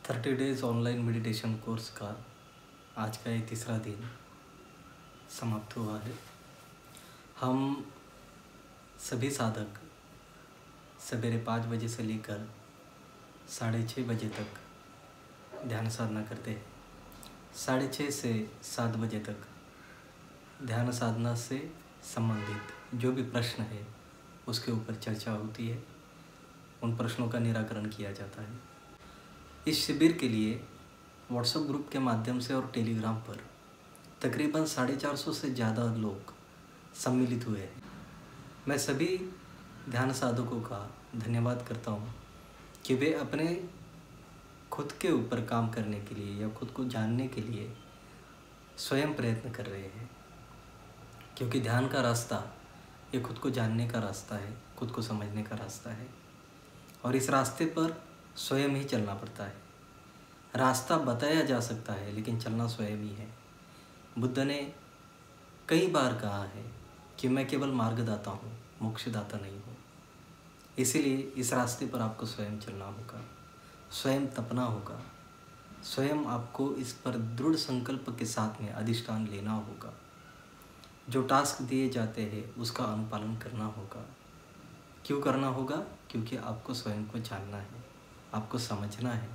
30 days online meditation course का आज का ये तीसरा दिन समाप्त हुआ है। हम सभी साधक सवेरे 5 बजे से लेकर 6:30 बजे तक ध्यान साधना करते हैं। 6:30 से 7 बजे तक ध्यान साधना से संबंधित जो भी प्रश्न है उसके ऊपर चर्चा होती है, उन प्रश्नों का निराकरण किया जाता है। इस शिविर के लिए व्हाट्सएप ग्रुप के माध्यम से और टेलीग्राम पर तकरीबन 450 से ज़्यादा लोग सम्मिलित हुए हैं। मैं सभी ध्यान साधकों का धन्यवाद करता हूँ कि वे अपने खुद के ऊपर काम करने के लिए या खुद को जानने के लिए स्वयं प्रयत्न कर रहे हैं, क्योंकि ध्यान का रास्ता ये खुद को जानने का रास्ता है, खुद को समझने का रास्ता है और इस रास्ते पर स्वयं ही चलना पड़ता है। रास्ता बताया जा सकता है लेकिन चलना स्वयं ही है। बुद्ध ने कई बार कहा है कि मैं केवल मार्गदाता हूँ, मोक्षदाता नहीं हूँ। इसीलिए इस रास्ते पर आपको स्वयं चलना होगा, स्वयं तपना होगा, स्वयं आपको इस पर दृढ़ संकल्प के साथ में अधिष्ठान लेना होगा। जो टास्क दिए जाते हैं उसका अनुपालन करना होगा। क्यों करना होगा? क्योंकि आपको स्वयं को जानना है, आपको समझना है,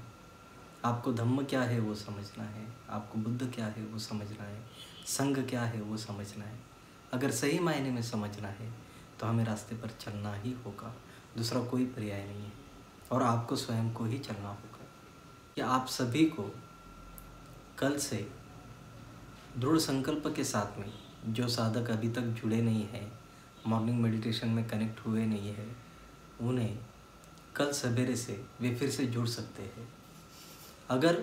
आपको धम्म क्या है वो समझना है, आपको बुद्ध क्या है वो समझना है, संघ क्या है वो समझना है। अगर सही मायने में समझना है तो हमें रास्ते पर चलना ही होगा, दूसरा कोई पर्याय नहीं है और आपको स्वयं को ही चलना होगा। कि आप सभी को कल से दृढ़ संकल्प के साथ में, जो साधक अभी तक जुड़े नहीं हैं, मॉर्निंग मेडिटेशन में कनेक्ट हुए नहीं है, उन्हें कल सवेरे से वे फिर से जुड़ सकते हैं। अगर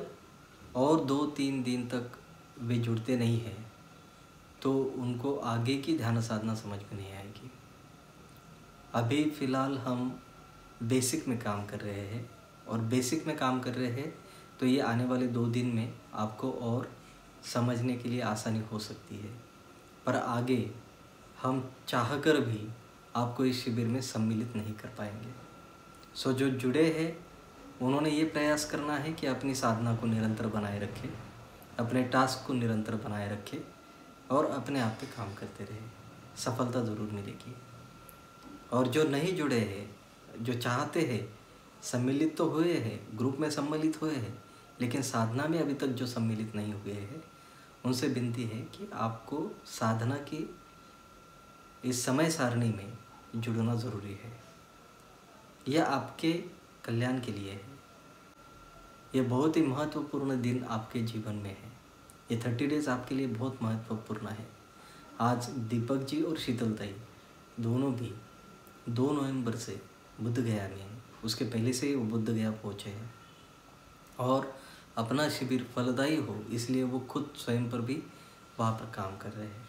और 2-3 दिन तक वे जुड़ते नहीं हैं तो उनको आगे की ध्यान साधना समझ में नहीं आएगी। अभी फ़िलहाल हम बेसिक में काम कर रहे हैं और बेसिक में काम कर रहे हैं तो ये आने वाले 2 दिन में आपको और समझने के लिए आसानी हो सकती है। पर आगे हम चाहकर भी आपको इस शिविर में सम्मिलित नहीं कर पाएंगे। सो जो जुड़े हैं उन्होंने ये प्रयास करना है कि अपनी साधना को निरंतर बनाए रखें, अपने टास्क को निरंतर बनाए रखें और अपने आप पे काम करते रहें। सफलता ज़रूर मिलेगी। और जो नहीं जुड़े हैं, जो चाहते हैं, सम्मिलित तो हुए हैं, ग्रुप में सम्मिलित हुए हैं, लेकिन साधना में अभी तक जो सम्मिलित नहीं हुए हैं, उनसे विनती है कि आपको साधना की इस समय सारणी में जुड़ना ज़रूरी है। यह आपके कल्याण के लिए है। ये बहुत ही महत्वपूर्ण दिन आपके जीवन में है। ये 30 डेज आपके लिए बहुत महत्वपूर्ण है। आज दीपक जी और शीतलताई दोनों भी 2 नवंबर से बुद्ध गया में हैं। उसके पहले से ही वो बुद्ध गया पहुँचे हैं और अपना शिविर फलदायी हो इसलिए वो खुद स्वयं पर भी वहाँ पर काम कर रहे हैं,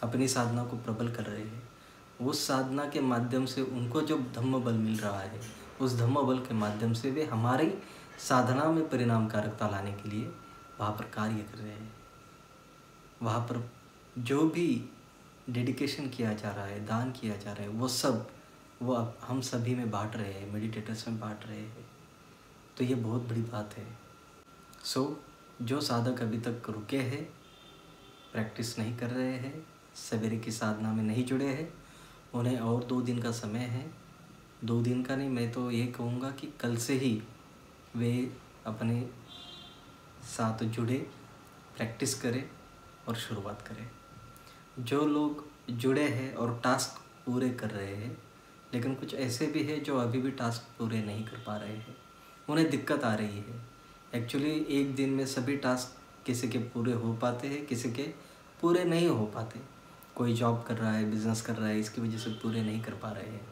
अपनी साधना को प्रबल कर रहे हैं। उस साधना के माध्यम से उनको जो धम्म बल मिल रहा है, उस धम्म बल के माध्यम से वे हमारी साधना में परिणामकारकता लाने के लिए वहाँ पर कार्य कर रहे हैं। वहाँ पर जो भी डेडिकेशन किया जा रहा है, दान किया जा रहा है, वो सब वो अब हम सभी में बांट रहे हैं, मेडिटेटर्स में बांट रहे हैं। तो ये बहुत बड़ी बात है। सो जो साधक अभी तक रुके हैं, प्रैक्टिस नहीं कर रहे हैं, सवेरे की साधना में नहीं जुड़े हैं, उन्हें और 2 दिन का समय है। 2 दिन का नहीं, मैं तो ये कहूँगा कि कल से ही वे अपने साथ जुड़े, प्रैक्टिस करें और शुरुआत करें। जो लोग जुड़े हैं और टास्क पूरे कर रहे हैं, लेकिन कुछ ऐसे भी हैं जो अभी भी टास्क पूरे नहीं कर पा रहे हैं, उन्हें दिक्कत आ रही है। एक्चुअली एक दिन में सभी टास्क किसी के पूरे हो पाते हैं, किसी के पूरे नहीं हो पाते। कोई जॉब कर रहा है, बिज़नेस कर रहा है, इसकी वजह से पूरे नहीं कर पा रहे हैं।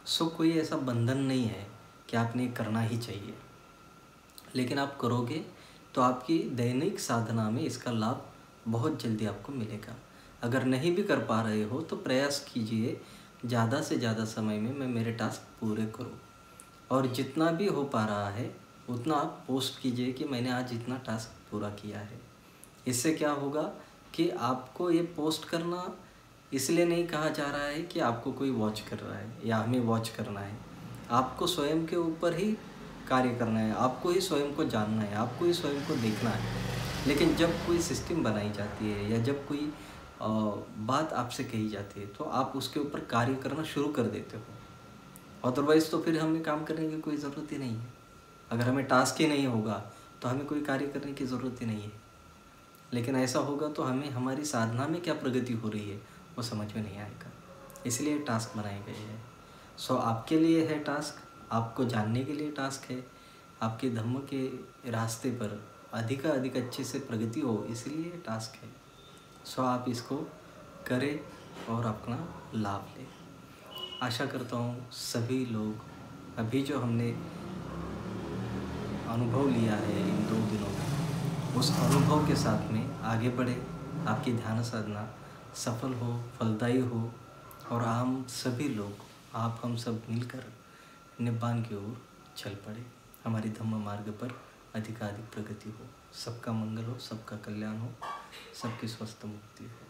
सो कोई ऐसा बंधन नहीं है कि आपने करना ही चाहिए, लेकिन आप करोगे तो आपकी दैनिक साधना में इसका लाभ बहुत जल्दी आपको मिलेगा। अगर नहीं भी कर पा रहे हो तो प्रयास कीजिए ज़्यादा से ज़्यादा समय में मैं मेरे टास्क पूरे करूँ, और जितना भी हो पा रहा है उतना आप पोस्ट कीजिए कि मैंने आज इतना टास्क पूरा किया है। इससे क्या होगा कि आपको ये पोस्ट करना इसलिए नहीं कहा जा रहा है कि आपको कोई वॉच कर रहा है या हमें वॉच करना है। आपको स्वयं के ऊपर ही कार्य करना है, आपको ही स्वयं को जानना है, आपको ही स्वयं को देखना है। लेकिन जब कोई सिस्टम बनाई जाती है या जब कोई बात आपसे कही जाती है तो आप उसके ऊपर कार्य करना शुरू कर देते हो। अदरवाइज़ तो फिर हमें काम करने की कोई ज़रूरत ही नहीं है। अगर हमें टास्क ही नहीं होगा तो हमें कोई कार्य करने की ज़रूरत ही नहीं है। लेकिन ऐसा होगा तो हमें हमारी साधना में क्या प्रगति हो रही है वो समझ में नहीं आएगा। इसलिए टास्क बनाए गए हैं। सो आपके लिए है टास्क, आपको जानने के लिए टास्क है, आपके धर्म के रास्ते पर अधिक अच्छे से प्रगति हो, इसलिए टास्क है। सो आप इसको करें और अपना लाभ लें। आशा करता हूँ सभी लोग अभी जो हमने अनुभव लिया है इन 2 दिनों में, उस अनुभव के साथ में आगे बढ़े, आपकी ध्यान साधना सफल हो, फलदायी हो और हम सभी लोग, आप हम सब मिलकर निब्बान की ओर चल पड़े, हमारी धम्म मार्ग पर अधिकाधिक प्रगति हो, सबका मंगल हो, सबका कल्याण हो, सबकी स्वस्थ मुक्ति हो।